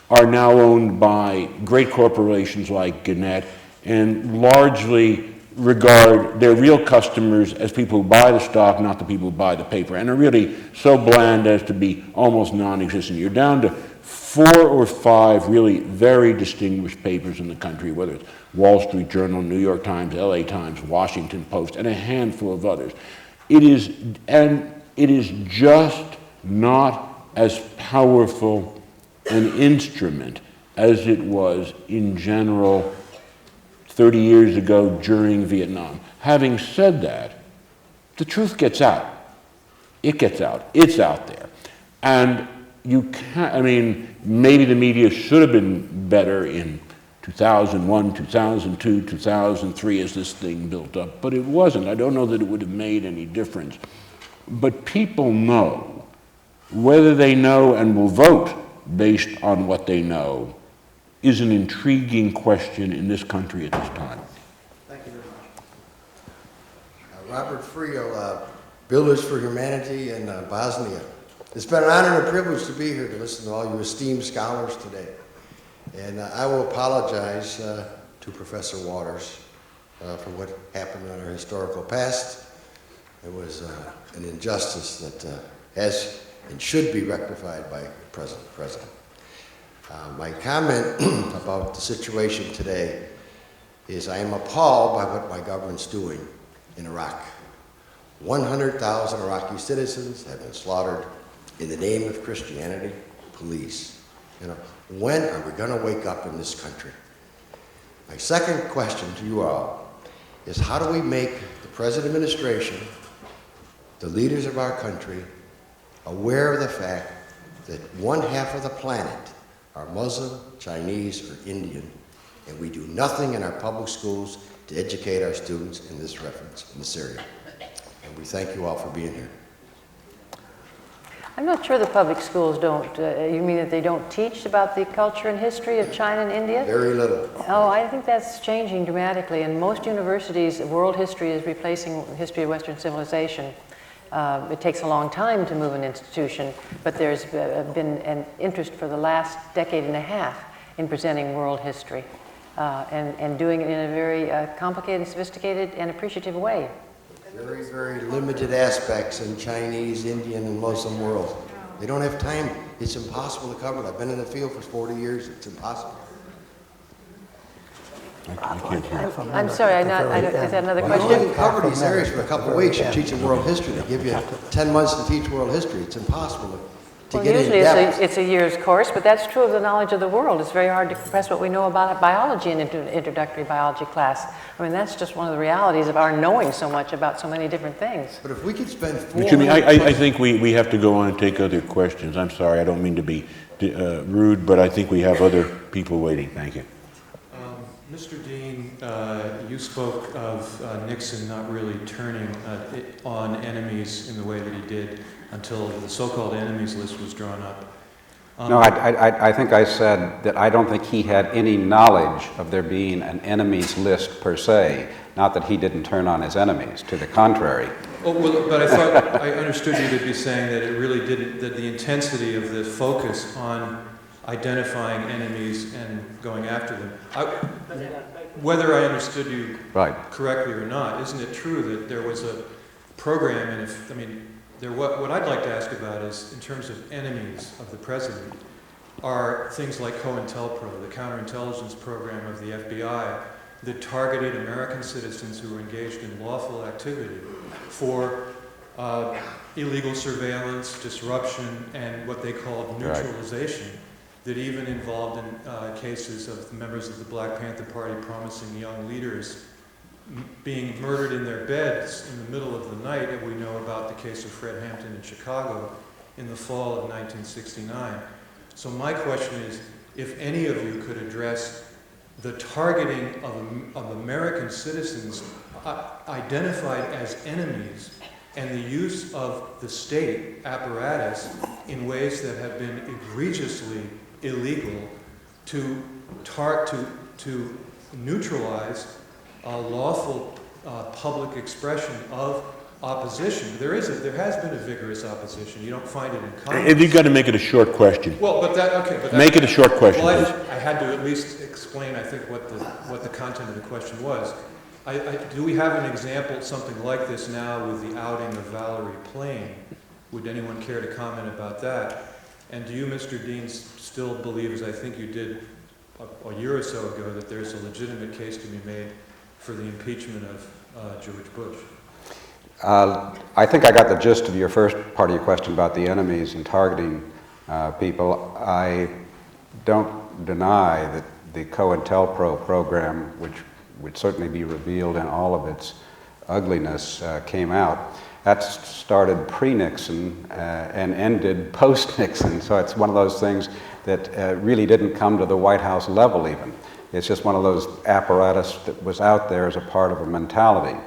are now owned by great corporations like Gannett, and largely regard their real customers as people who buy the stock, not the people who buy the paper, and are really so bland as to be almost non-existent. You're down to 4 or 5 really very distinguished papers in the country, whether it's Wall Street Journal, New York Times, LA Times, Washington Post, and a handful of others. It is just not as powerful an instrument as it was in general 30 years ago during Vietnam. Having said that, the truth gets out. It gets out. It's out there. And you can't, I mean, maybe the media should have been better in 2001, 2002, 2003 as this thing built up, but it wasn't. I don't know that it would have made any difference. But people know. Whether they know and will vote based on what they know is an intriguing question in this country at this time. Thank you very much. Robert Friel, Builders for Humanity in Bosnia. It's been an honor and a privilege to be here to listen to all you esteemed scholars today. And I will apologize to Professor Waters for what happened in our historical past. It was an injustice that has and should be rectified by the President. My comment about the situation today is I am appalled by what my government's doing in Iraq. 100,000 Iraqi citizens have been slaughtered in the name of Christianity, police. You know, when are we going to wake up in this country? My second question to you all is how do we make the present administration, the leaders of our country, aware of the fact that 1/2 of the planet are Muslim, Chinese, or Indian, and we do nothing in our public schools to educate our students in this reference, in this area. And we thank you all for being here. I'm not sure the public schools don't, you mean that they don't teach about the culture and history of China and India? Very little. Oh, I think that's changing dramatically. In most universities, world history is replacing the history of Western civilization. It takes a long time to move an institution, but there's been an interest for the last decade and a half in presenting world history and doing it in a very complicated, sophisticated, and appreciative way. Very, very limited aspects in Chinese, Indian, and Muslim world. They don't have time. It's impossible to cover it. I've been in the field for 40 years. It's impossible. I can't hear. I'm sorry, is that another You question? only cover these areas for a couple of weeks. You're teaching world history. They give you 10 months to teach world history. It's impossible to Well, get in usually depth. it's a year's course, but that's true of the knowledge of the world. It's very hard to compress what we know about biology in an introductory biology class. I mean, that's just one of the realities of our knowing so much about so many different things. But if we could spend 4 Jimmy, I minutes... think we have to go on and take other questions. I'm sorry, I don't mean to be rude, but I think we have other people waiting. Thank you. Mr. Dean, you spoke of Nixon not really turning on enemies in the way that he did until the so-called enemies list was drawn up. No, I think I said that I don't think he had any knowledge of there being an enemies list per se, not that he didn't turn on his enemies, to the contrary. Oh, well, but I thought I understood you to be saying that it really didn't, that the intensity of the focus on identifying enemies and going after them. Whether I understood you Right. correctly or not, isn't it true that there was a program, and what I'd like to ask about is, in terms of enemies of the president, are things like COINTELPRO, the counterintelligence program of the FBI, that targeted American citizens who were engaged in lawful activity for illegal surveillance, disruption, and what they called neutralization, that even involved in cases of members of the Black Panther Party promising young leaders being murdered in their beds in the middle of the night, and we know about the case of Fred Hampton in Chicago in the fall of 1969. So my question is, if any of you could address the targeting of American citizens identified as enemies and the use of the state apparatus in ways that have been egregiously illegal to neutralize lawful public expression of opposition. There has been a vigorous opposition. You don't find it in Congress. If you've got to make it a short question. Well, Make it a short question, well, please. I had to at least explain, I think, what the content of the question was. Do we have an example, something like this now with the outing of Valerie Plame? Would anyone care to comment about that? And do you, Mr. Dean, still believe, as I think you did a year or so ago, that there's a legitimate case to be made for the impeachment of George Bush? I think I got the gist of your first part of your question about the enemies and targeting people. I don't deny that the COINTELPRO program, which would certainly be revealed in all of its ugliness, came out. That started pre-Nixon and ended post-Nixon, so it's one of those things that really didn't come to the White House level even. It's just one of those apparatus that was out there as a part of a mentality.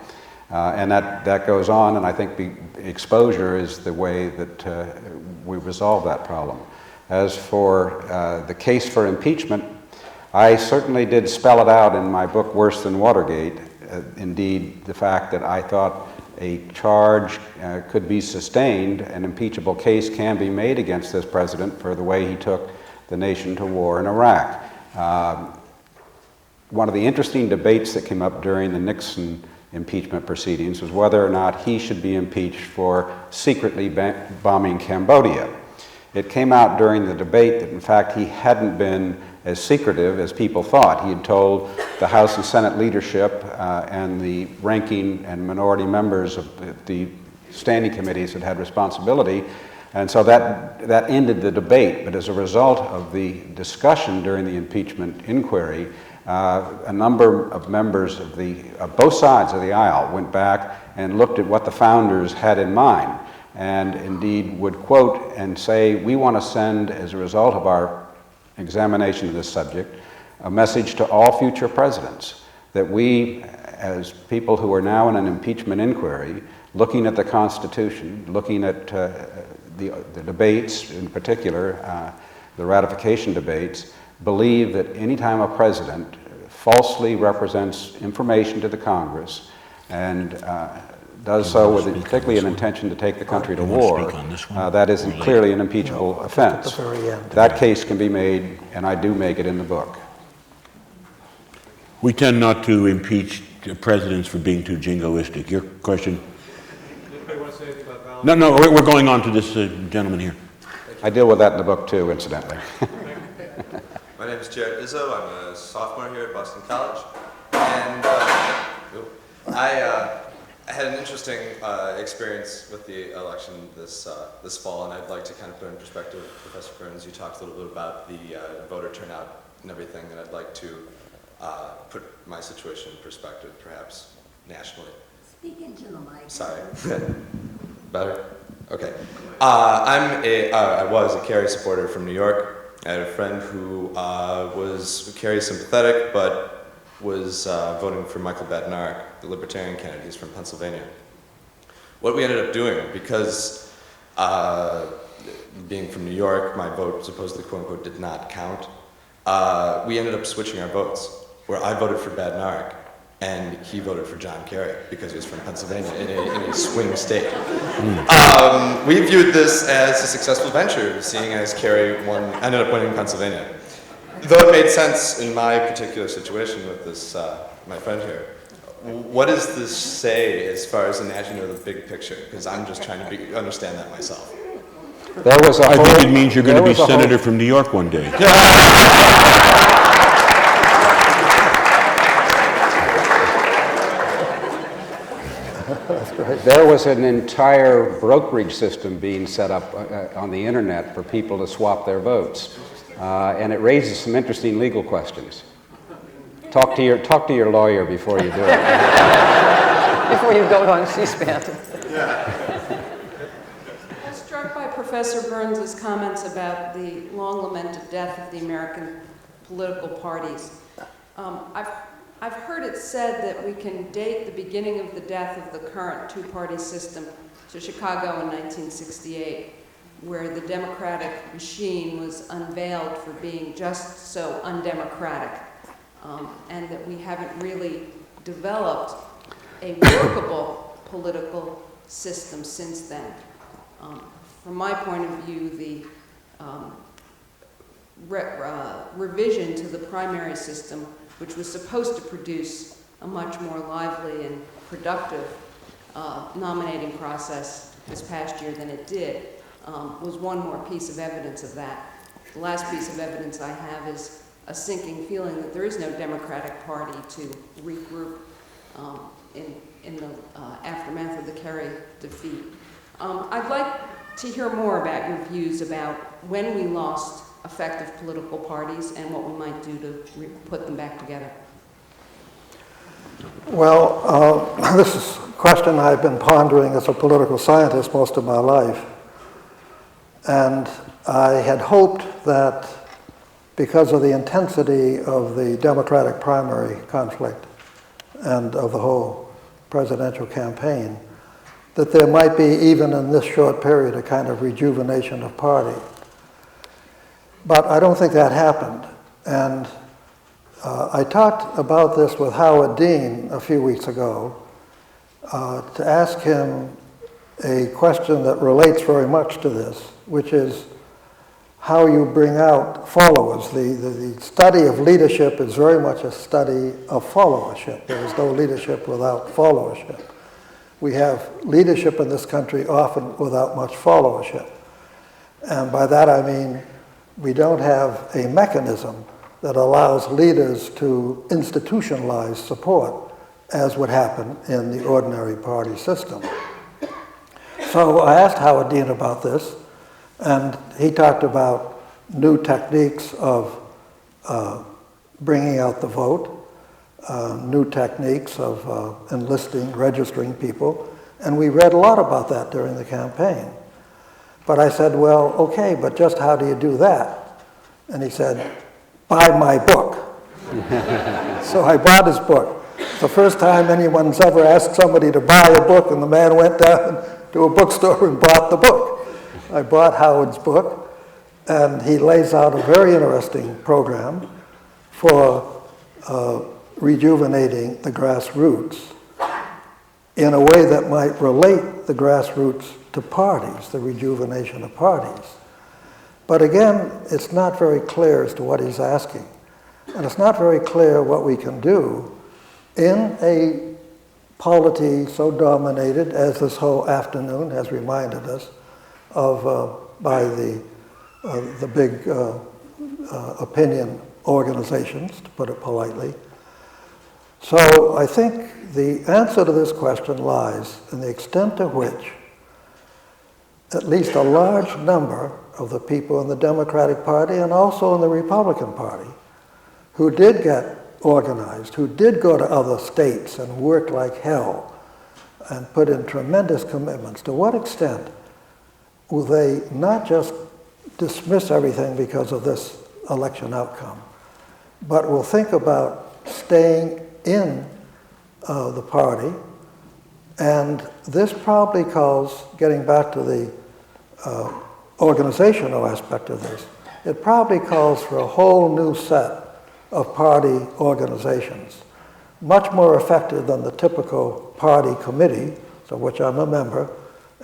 And that goes on, and I think the exposure is the way that we resolve that problem. As for the case for impeachment, I certainly did spell it out in my book, Worse Than Watergate. Indeed, the fact that I thought a charge could be sustained, an impeachable case can be made against this president for the way he took the nation to war in Iraq. One of the interesting debates that came up during the Nixon impeachment proceedings was whether or not he should be impeached for secretly bombing Cambodia. It came out during the debate that in fact he hadn't been as secretive as people thought. He had told the House and Senate leadership and the ranking and minority members of the standing committees that had responsibility, and so that ended the debate. But as a result of the discussion during the impeachment inquiry, a number of members of both sides of the aisle went back and looked at what the founders had in mind, and indeed would quote and say, we want to send, as a result of our examination of this subject, a message to all future presidents that we, as people who are now in an impeachment inquiry, looking at the Constitution, looking at the debates, in particular the ratification debates, believe that any time a president falsely represents information to the Congress and does so with particularly an intention to take the country to war, that is clearly an impeachable offense. At the very end. That case can be made, and I do make it in the book. We tend not to impeach presidents for being too jingoistic. Your question? Anybody want to say about Valerie? No, we're going on to this gentleman here. I deal with that in the book too, incidentally. My name is Jared Izzo. I'm a sophomore here at Boston College, and I had an interesting experience with the election this fall, and I'd like to kind of put in perspective, Professor Burns, you talked a little bit about the voter turnout and everything, and I'd like to put my situation in perspective, perhaps nationally. Speak into the mic. Sorry. Better? Okay. I was a Kerry supporter from New York. I had a friend who was Kerry sympathetic, but was voting for Michael Badnarik, the Libertarian candidate. He's from Pennsylvania. What we ended up doing, because being from New York, my vote supposedly, quote unquote, did not count, we ended up switching our votes, where I voted for Badnarik, and he voted for John Kerry because he was from Pennsylvania in a swing state. We viewed this as a successful venture, seeing as Kerry ended up winning Pennsylvania. Though it made sense in my particular situation with this, my friend here. What does this say as far as imagining the big picture? Because I'm just trying to understand that myself. There was a I whole, think it means you're going to there be was a whole- senator from New York one day. There was an entire brokerage system being set up on the internet for people to swap their votes, and it raises some interesting legal questions. Talk to your lawyer before you do it. Before you go on C-SPAN. I was struck by Professor Burns's comments about the long lamented death of the American political parties. I've heard it said that we can date the beginning of the death of the current two-party system to Chicago in 1968, where the democratic machine was unveiled for being just so undemocratic, and that we haven't really developed a workable political system since then. From my point of view, the revision to the primary system, which was supposed to produce a much more lively and productive nominating process this past year than it did, was one more piece of evidence of that. The last piece of evidence I have is a sinking feeling that there is no Democratic Party to regroup in the aftermath of the Kerry defeat. I'd like to hear more about your views about when we lost effective political parties and what we might do to put them back together. Well, this is a question I've been pondering as a political scientist most of my life. And I had hoped that because of the intensity of the Democratic primary conflict and of the whole presidential campaign, that there might be, even in this short period, a kind of rejuvenation of party. But I don't think that happened. And I talked about this with Howard Dean a few weeks ago to ask him a question that relates very much to this, which is how you bring out followers. The study of leadership is very much a study of followership. There is no leadership without followership. We have leadership in this country often without much followership. And by that I mean we don't have a mechanism that allows leaders to institutionalize support, as would happen in the ordinary party system. So I asked Howard Dean about this, and he talked about new techniques of bringing out the vote, new techniques of enlisting, registering people, and we read a lot about that during the campaign. But I said, well, okay, but just how do you do that? And he said, buy my book. So I bought his book. It's the first time anyone's ever asked somebody to buy a book, and the man went down to a bookstore and bought the book. I bought Howard's book, and he lays out a very interesting program for rejuvenating the grassroots in a way that might relate the grassroots to parties, the rejuvenation of parties. But again, it's not very clear as to what he's asking. And it's not very clear what we can do in a polity so dominated as this whole afternoon has reminded us of by the big opinion organizations, to put it politely. So I think the answer to this question lies in the extent to which at least a large number of the people in the Democratic Party and also in the Republican Party who did get organized, who did go to other states and work like hell and put in tremendous commitments, to what extent will they not just dismiss everything because of this election outcome, but will think about staying in the party. And this probably calls, getting back to the organizational aspect of this, it probably calls for a whole new set of party organizations, much more effective than the typical party committee, of which I'm a member,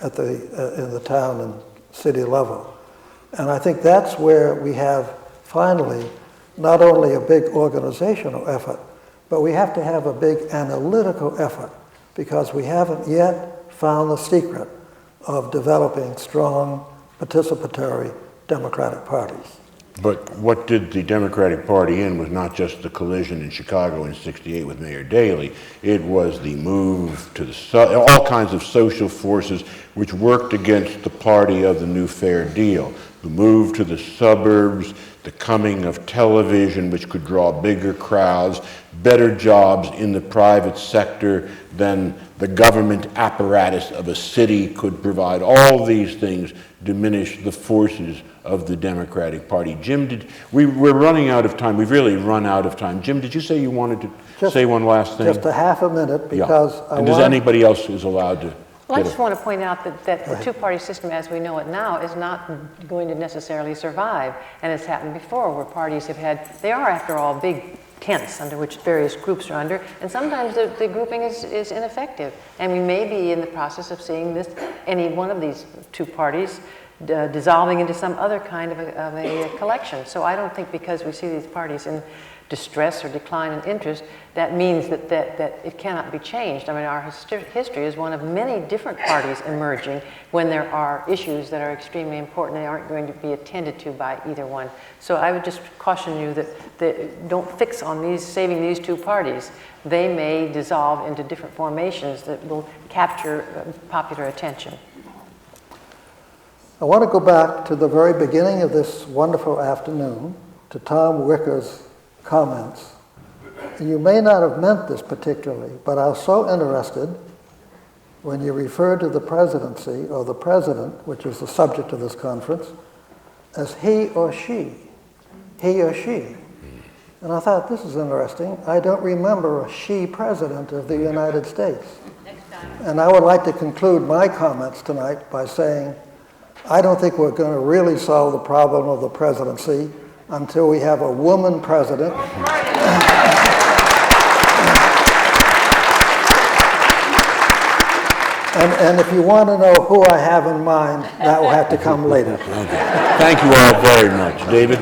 at in the town and city level. And I think that's where we have finally not only a big organizational effort, but we have to have a big analytical effort, because we haven't yet found the secret of developing strong participatory democratic parties. But what did the Democratic Party in was not just the collision in Chicago in '68 with Mayor Daley. It was the move to the all kinds of social forces which worked against the party of the New Fair Deal. The move to the suburbs, the coming of television, which could draw bigger crowds, better jobs in the private sector than the government apparatus of a city could provide. All these things diminish the forces of the Democratic Party. Jim, we're running out of time. We've really run out of time. Jim, did you say you wanted to say one last thing? Just a half a minute, because yeah. And does anybody else is allowed to? Well, I just want to point out that the two-party system as we know it now is not going to necessarily survive. And it's happened before where parties have had, they are after all big tents under which various groups are under, and sometimes the grouping is ineffective. And we may be in the process of seeing any one of these two parties dissolving into some other kind of a collection. So I don't think because we see these parties in distress or decline in interest, that means that it cannot be changed. I mean, our history is one of many different parties emerging when there are issues that are extremely important and aren't going to be attended to by either one. So I would just caution you that don't fix on saving these two parties. They may dissolve into different formations that will capture popular attention. I want to go back to the very beginning of this wonderful afternoon, to Tom Wicker's comments. You may not have meant this particularly, but I was so interested when you referred to the presidency or the president, which is the subject of this conference, as he or she. He or she. And I thought, this is interesting. I don't remember a she president of the United States. And I would like to conclude my comments tonight by saying, I don't think we're going to really solve the problem of the presidency until we have a woman president. And if you want to know who I have in mind, that will have to come later. Okay. Thank you all very much. David?